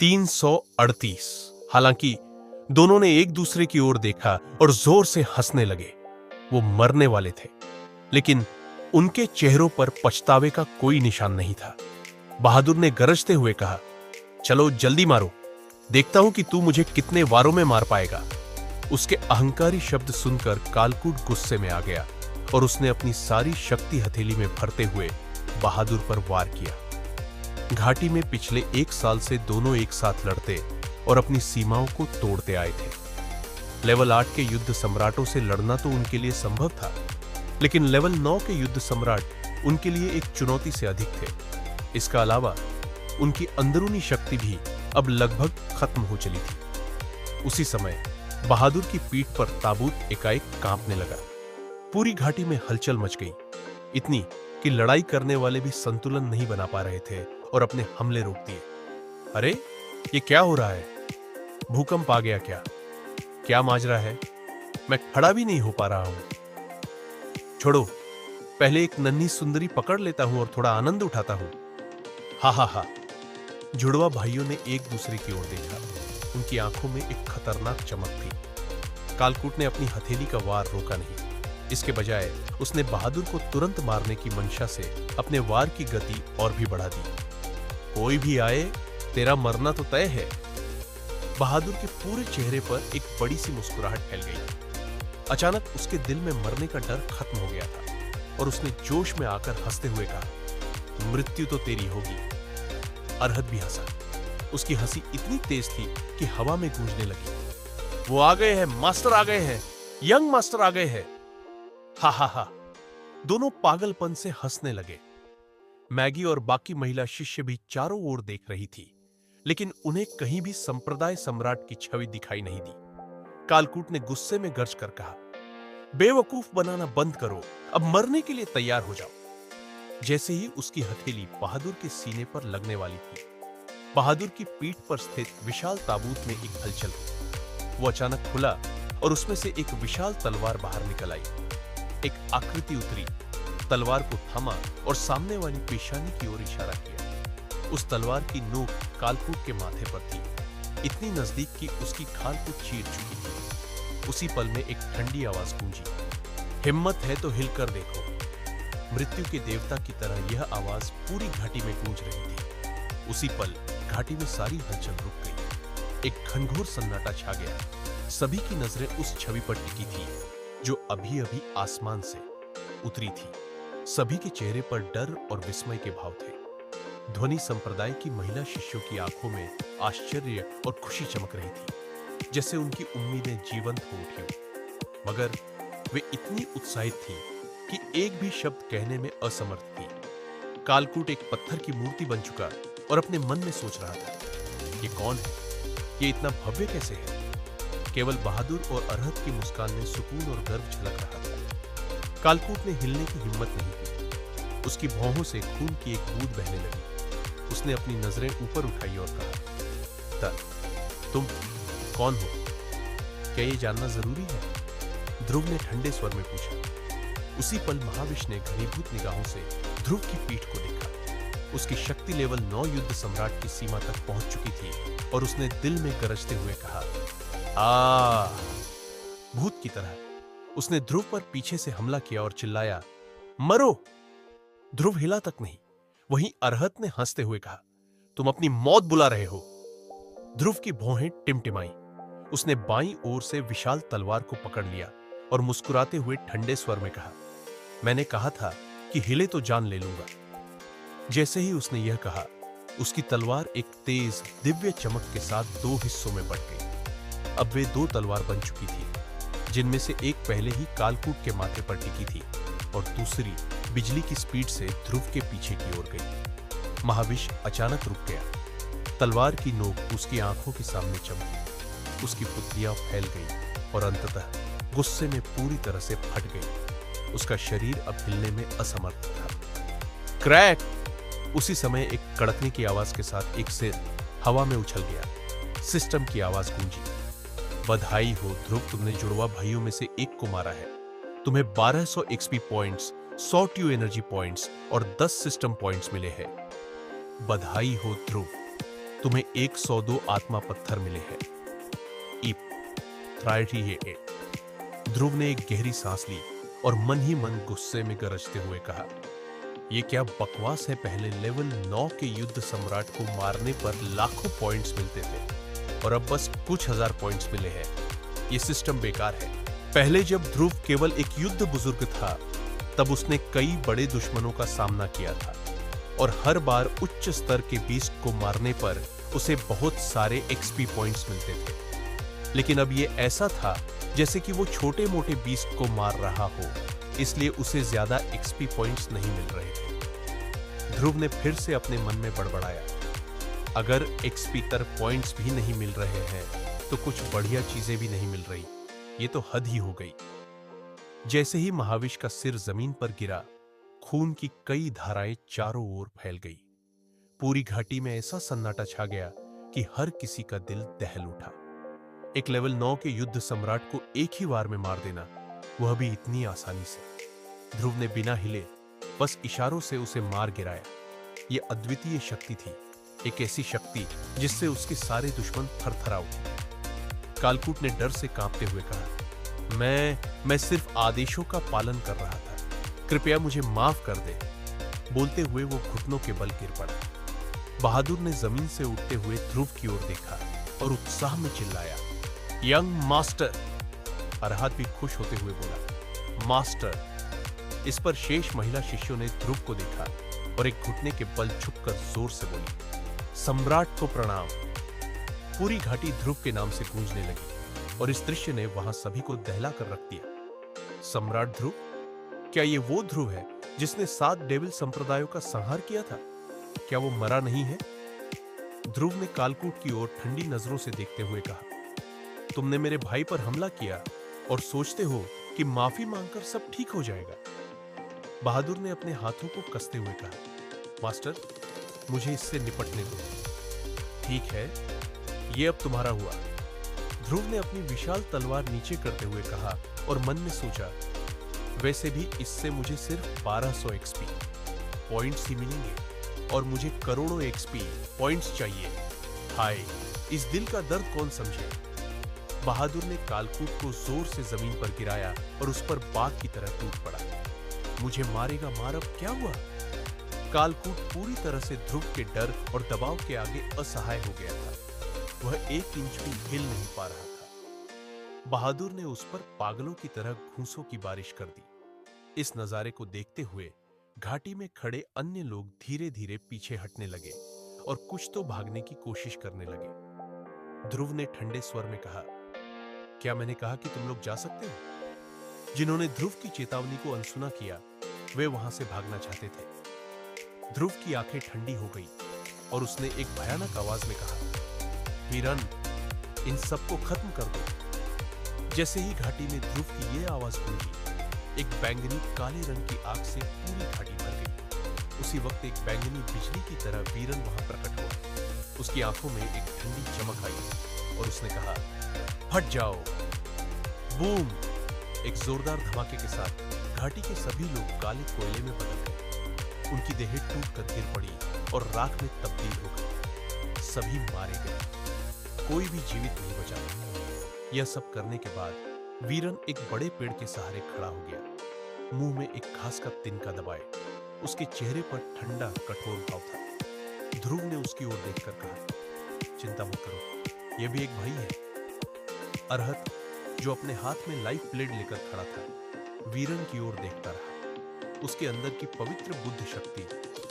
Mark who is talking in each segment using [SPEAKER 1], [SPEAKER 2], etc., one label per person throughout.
[SPEAKER 1] 338। हालांकि दोनों ने एक दूसरे की ओर देखा और जोर से हंसने लगे। वो मरने वाले थे, लेकिन उनके चेहरों पर पछतावे का कोई निशान नहीं था। बहादुर ने गरजते हुए कहा, चलो जल्दी मारो, देखता हूं कि तू मुझे कितने वारों में मार पाएगा। उसके अहंकारी शब्द सुनकर कालकूट गुस्से में आ गया और उसने अपनी सारी शक्ति हथेली में भरते हुए बहादुर पर वार किया। घाटी में पिछले 1 साल से दोनों एक साथ लड़ते और अपनी सीमाओं को तोड़ते आए थे। लेवल 8 के युद्ध सम्राटों से लड़ना तो उनके लिए संभव था, लेकिन लेवल 9 के युद्ध सम्राट उनके लिए एक चुनौती से अधिक थे। इसका अलावा उनकी अंदरूनी शक्ति भी अब लगभग खत्म हो चली थी। उसी समय बहादुर की पीठ पर ताबूत एकाएक कांपने लगा। पूरी घाटी में हलचल मच गई, इतनी कि लड़ाई करने वाले भी संतुलन नहीं बना पा रहे थे और अपने हमले रोक दिए। अरे, ये क्या हो रहा है? भूकंप आ गया क्या? क्या माजरा है? मैं खड़ा भी नहीं हो पा रहा हूं। छोड़ो, पहले एक नन्ही सुंदरी पकड़ लेता हूं और थोड़ा आनंद उठाता हूं। हा हा हा। जुड़वा भाइयों ने एक दूसरे की ओर देखा। उनकी आंखों में एक खतरनाक चमक थी। कालकूट ने अपनी हथेली का वार रोका नहीं। इसके बजाय उसने बहादुर को तुरंत मारने की मंशा से अपने वार की गति और भी बढ़ा दी। कोई भी आए, तेरा मरना तो तय है। बहादुर के पूरे चेहरे पर एक बड़ी सी मुस्कुराहट फैल गई। अचानक उसके दिल में मरने का डर खत्म हो गया था और उसने जोश में आकर हंसते हुए कहा, मृत्यु तो तेरी होगी। अरहत भी हंसा। उसकी हंसी इतनी तेज थी कि हवा में गूंजने लगी। वो आ गए हैं, मास्टर आ गए हैं, यंग मास्टर आ गए हैं। हा हा हा। दोनों पागलपन से हंसने लगे। मैगी और बाकी महिला शिष्य भी चारों ओर देख रही थी, लेकिन उन्हें कहीं भी संप्रदाय सम्राट की छवि दिखाई नहीं दी। कालकूट ने गुस्से में गर्ज कर कहा, बेवकूफ बनाना बंद करो, अब मरने के लिए तैयार हो जाओ। जैसे ही उसकी हथेली बहादुर के सीने पर लगने वाली थी, बहादुर की पीठ पर स्थित विशाल ताबूत में एक हलचल हुई। वो अचानक खुला और उसमें से एक विशाल तलवार बाहर निकल आई। एक आकृति उतरी, तलवार को थामा और सामने वाली पेशानी की ओर इशारा किया। उस तलवार की नोक कालकूट के माथे पर थी, इतनी नजदीक कि उसकी खाल को चीर चुकी थी। उसी पल में एक ठंडी आवाज गूंजी, हिम्मत है तो हिलकर देखो। मृत्यु के देवता की तरह यह आवाज पूरी घाटी में गूंज रही थी। उसी पल घाटी में सारी हलचल रुक गई। एक घनघोर सन्नाटा छा गया। सभी की नजरें उस छवि पर टिकी थी जो अभी अभी आसमान से उतरी थी। सभी के चेहरे पर डर और विस्मय के भाव थे। ध्वनि संप्रदाय की महिला शिष्यों की आंखों में आश्चर्य और खुशी चमक रही थी, जैसे उनकी उम्मीदें जीवंत हो उठी। मगर वे इतनी उत्साहित थी कि एक भी शब्द कहने में असमर्थ थी। कालकूट एक पत्थर की मूर्ति बन चुका और अपने मन में सोच रहा था, ये कौन है? ये इतना भव्य कैसे है? केवल बहादुर और अरहत की मुस्कान में सुकून और गर्व झलक रहा था। कालकूट ने हिलने की हिम्मत नहीं की। उसकी भौहों से खून की एक बूंद बहने लगी। उसने अपनी नजरें ऊपर उठाई और कहा, तुम कौन हो? क्या ये जानना जरूरी है? ध्रुव ने ठंडे स्वर में पूछा। उसी पल महाविश ने घनीभूत निगाहों से ध्रुव की पीठ को देखा। उसकी शक्ति लेवल 9 युद्ध सम्राट की सीमा तक पहुंच चुकी थी और उसने दिल में गरजते हुए कहा, भूत की तरह उसने ध्रुव पर पीछे से हमला किया और चिल्लाया, मरो। ध्रुव हिला तक नहीं। वहीं अरहत ने हंसते हुए कहा, तुम अपनी मौत बुला रहे हो। ध्रुव की भौहें टिमटिमाई। उसने बाईं ओर से विशाल तलवार को पकड़ लिया और मुस्कुराते हुए ठंडे स्वर में कहा, मैंने कहा था कि हिले तो जान ले लूंगा। जैसे ही उसने यह कहा, उसकी तलवार एक तेज दिव्य चमक के साथ 2 हिस्सों में बंट गई। अब वे 2 तलवार बन चुकी थी, जिनमें से एक पहले ही कालकूट के माथे पर टिकी थी और दूसरी बिजली की स्पीड से ध्रुव के पीछे की ओर गई। महाविश अचानक रुक गया। तलवार की नोक उसकी आंखों के सामने चमकी। उसकी पुतलियां फैल गई और अंततः गुस्से में पूरी तरह से फट गई। उसका शरीर अब हिलने में असमर्थ था। क्रैक! उसी समय एक कड़कने की आवाज के साथ एक सिर हवा में उछल गया। सिस्टम की आवाज गूंजी, बधाई हो ध्रुव, तुमने जुड़वा भाइयों में से एक को मारा है। तुम्हें 1200 एक्सपी पॉइंट्स, 100 ट्यू एनर्जी पॉइंट्स और 10 सिस्टम पॉइंट्स मिले हैं। बधाई हो ध्रुव। तुम्हें 102 आत्मा पत्थर मिले हैं। ईप 38। ध्रुव ने एक गहरी सांस ली और मन ही मन गुस्से में गरजते हुए कहा, यह क्या बकवास है। पहले लेवल 9 के युद्ध सम्राट को मारने पर लाखों पॉइंट्स मिलते थे और अब बस कुछ हजार पॉइंट्स मिले हैं। यह सिस्टम बेकार है। पहले जब ध्रुव केवल एक युद्ध बुजुर्ग था तब उसने कई बड़े दुश्मनों का सामना किया था और हर बार उच्च स्तर के बीस्ट को मारने पर उसे बहुत सारे एक्सपी पॉइंट्स मिलते थे। लेकिन अब यह ऐसा था जैसे कि वो छोटे मोटे बीस्ट को मार रहा हो, इसलिए उसे ज्यादा एक्सपी पॉइंट्स नहीं मिल रहे थे। ध्रुव ने फिर से अपने मन में बड़बड़ाया, अगर एक्सपी तर पॉइंट्स भी नहीं मिल रहे हैं तो कुछ बढ़िया चीजें भी नहीं मिल रही। ये तो हद ही हो गई। जैसे ही महाविश का सिर जमीन पर गिरा, खून की कई धाराएं चारों ओर फैल गई। पूरी घाटी में ऐसा सन्नाटा छा गया कि हर किसी का दिल दहल उठा। एक लेवल 9 के युद्ध सम्राट को एक ही वार में मार देना, वह भी इतनी आसानी से। ध्रुव ने बिना हिले बस इशारों से उसे मार गिराया। यह अद्वितीय शक्ति थी, एक ऐसी शक्ति जिससे उसके सारे दुश्मन थरथरा उठे। कालकूट ने डर से कांपते हुए कहा, मैं सिर्फ आदेशों का पालन कर रहा था, कृपया मुझे माफ कर दे। बोलते हुए वो घुटनों के बल गिर पड़ा। बहादुर ने जमीन से उठते हुए ध्रुव की ओर देखा और उत्साह में चिल्लाया, यंग मास्टर। अरहत भी खुश होते हुए बोला, मास्टर। इस पर शेष महिला शिष्यों ने ध्रुव को देखा और एक घुटने के बल झुककर जोर से बोली, सम्राट को प्रणाम। पूरी घाटी ध्रुव के नाम से गूंजने लगी और इस दृश्य ने वहां सभी को दहला कर रख दिया। सम्राट ध्रुव? क्या ये वो ध्रुव है जिसने 7 डेविल संप्रदायों का संहार किया था? क्या वो मरा नहीं है? ध्रुव ने कालकूट की ओर ठंडी नजरों से देखते हुए कहा, तुमने मेरे भाई पर हमला किया और सोचते हो कि माफी मांगकर सब ठीक हो जाएगा। बहादुर ने अपने हाथों को कसते हुए कहा, मास्टर, मुझे इससे निपटने दो। ठीक है, ये अब तुम्हारा हुआ। ध्रुव ने अपनी विशाल तलवार नीचे करते हुए कहा और मन में सोचा, वैसे भी इससे मुझे सिर्फ 1200 एक्सपी पॉइंट्स ही मिलेंगे और मुझे करोड़ों एक्सपी पॉइंट्स चाहिए। हाय, इस दिल का दर्द कौन समझे। बहादुर ने कालकूट को जोर से जमीन पर गिराया और उस पर बाघ की तरह टूट पड़ा। मुझे मारेगा मार, अब क्या हुआ? कालकूट पूरी तरह से ध्रुव के डर और दबाव के आगे असहाय हो गया था। वह 1 इंच भी हिल नहीं पा रहा था। बहादुर ने उस पर पागलों की तरह घूंसों की बारिश कर दी। इस नजारे को देखते हुए घाटी में खड़े अन्य लोग धीरे धीरे पीछे हटने लगे और कुछ तो भागने की कोशिश करने लगे। ध्रुव ने ठंडे स्वर में कहा, क्या मैंने कहा कि तुम लोग जा सकते हो? जिन्होंने ध्रुव की चेतावनी को अनसुना किया, वे वहां से भागना चाहते थे। ध्रुव की आंखें ठंडी हो गई और उसने एक भयानक आवाज में कहा, वीरन, इन सबको खत्म कर दो। जैसे ही घाटी में ध्रुव की यह आवाज गूंजी, एक बैंगनी काले रंग की आग से पूरी घाटी भर गई। उसी वक्त एक बैंगनी बिजली की तरह वीरन वहां प्रकट हुआ। उसकी आंखों में एक ठंडी चमक आई और उसने कहा, हट जाओ। बूम! एक जोरदार धमाके के साथ घाटी के सभी लोग काले कोयले में बदल गए। उनकी देह टूटकर गिर पड़ी और राख में तब्दील हो गई। सभी मारे गए, कोई भी जीवित नहीं बचा। यह सब करने के बाद वीरन एक बड़े पेड़ के सहारे खड़ा हो गया, मुंह में एक घास का तिनका दबाए। उसके चेहरे पर ठंडा कठोर भाव था। ध्रुव ने उसकी ओर देखकर कहा, चिंता मत करो, यह भी एक भाई है। अरहत, जो अपने हाथ में लाइफ ब्लेड लेकर खड़ा था, वीरन की ओर देखता रहा। उसके अंदर की पवित्र बुद्ध शक्ति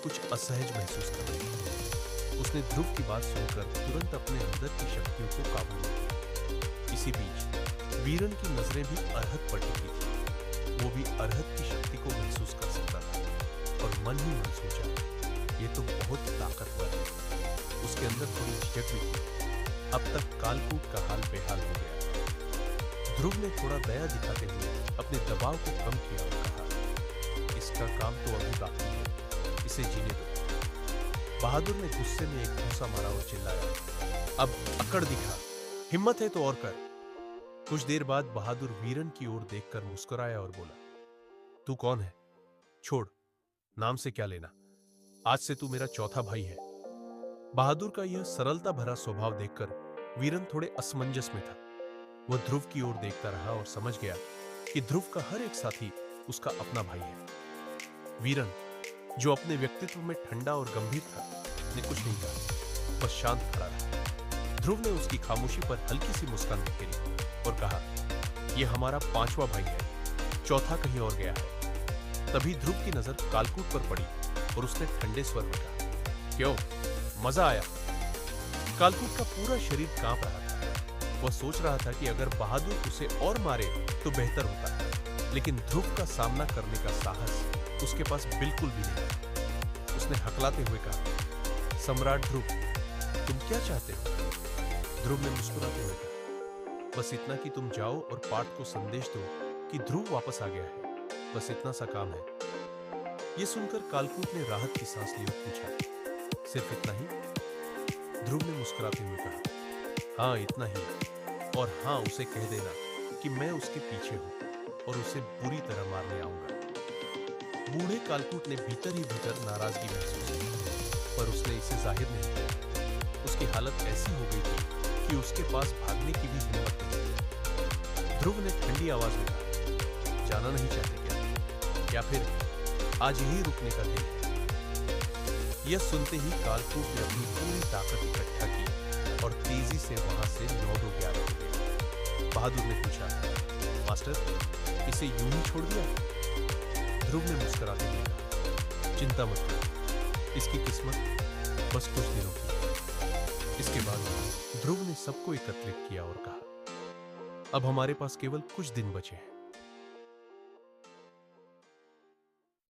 [SPEAKER 1] कुछ असहज महसूस कर रही थी। उसने ध्रुव की बात सुनकर तुरंत अपने अंदर की शक्तियों को काबू में लिया। इसी बीच वीरन की नजरें भी अरहत पर टिकी थी। वो भी अरहत की शक्ति को महसूस कर सकता था और मन ही मन सोचा, ये तो बहुत ताकतवर है। उसके अंदर थोड़ी झिझक भी थी। अब तक कालकूट का हाल बेहाल हो गया। ध्रुव ने थोड़ा दया दिखाते हुए अपने दबाव को कम किया और कहा, इसका काम तो अभी बाकी है, इसे जीने दो। बहादुर ने गुस्से में एक घूंसा मारा और चिल्लाया, अब अकड़ दिखा, हिम्मत है तो और कर। कुछ देर बाद बहादुर वीरन की ओर देखकर मुस्कुराया और बोला, तू कौन है? छोड़, नाम से क्या लेना, आज से तू मेरा चौथा भाई है। बहादुर का यह सरलता भरा स्वभाव देखकर वीरन थोड़े असमंजस में था। वह ध्रुव की ओर देखता रहा और समझ गया कि ध्रुव का हर एक साथी उसका अपना भाई है। वीरन, जो अपने व्यक्तित्व में ठंडा और गंभीर था, ने कुछ नहीं कहा, बस शांत खड़ा रहा। ध्रुव ने उसकी खामोशी पर हल्की सी मुस्कान बिखेरी और कहा, यह हमारा 5वां भाई है, चौथा कहीं और गया है। तभी ध्रुव की नजर कालकूट पर पड़ी और उसने ठंडे स्वर में कहा, क्यों, मजा आया? कालकूट का पूरा शरीर कांप रहा था। वह सोच रहा था कि अगर बहादुर उसे और मारे तो बेहतर होता, लेकिन ध्रुव का सामना करने का साहस उसके पास बिल्कुल भी नहीं। उसने हकलाते हुए कहा, सम्राट ध्रुव, तुम क्या चाहते हो? ध्रुव ने मुस्कुराते हुए कहा, बस इतना कि तुम जाओ और पार्थ को संदेश दो कि ध्रुव वापस आ गया है। बस इतना सा काम है। यह सुनकर कालकूट ने राहत की सांस ली और पूछा, सिर्फ इतना ही? ध्रुव ने मुस्कुराते हुए कहा, हाँ इतना ही, और हाँ उसे कह देना कि मैं उसके पीछे हूं और उसे बुरी तरह मारने आऊंगा। बूढ़े कालकूट ने भीतर ही भीतर नाराजगी महसूस की, पर उसने इसे जाहिर नहीं किया। उसकी हालत ऐसी हो गई थी कि उसके पास भागने की भी हिम्मत नहीं थी। ध्रुव ने ठंडी आवाज में कहा, जाना नहीं चाहते क्या? या फिर आज यही रुकने का दिन है? यह सुनते ही कालकूट ने अपनी पूरी ताकत इकट्ठा की और तेजी से वहां से 9-11 हो गया। बहादुर ने पूछा, मास्टर, इसे यूं ही छोड़ दिया? ध्रुव ने मुस्कुराते हुए कहा, चिंता मत करो, इसकी किस्मत बस कुछ दिनों की। इसके बाद ध्रुव ने सबको एकत्रित किया और कहा, अब हमारे पास केवल कुछ दिन बचे हैं।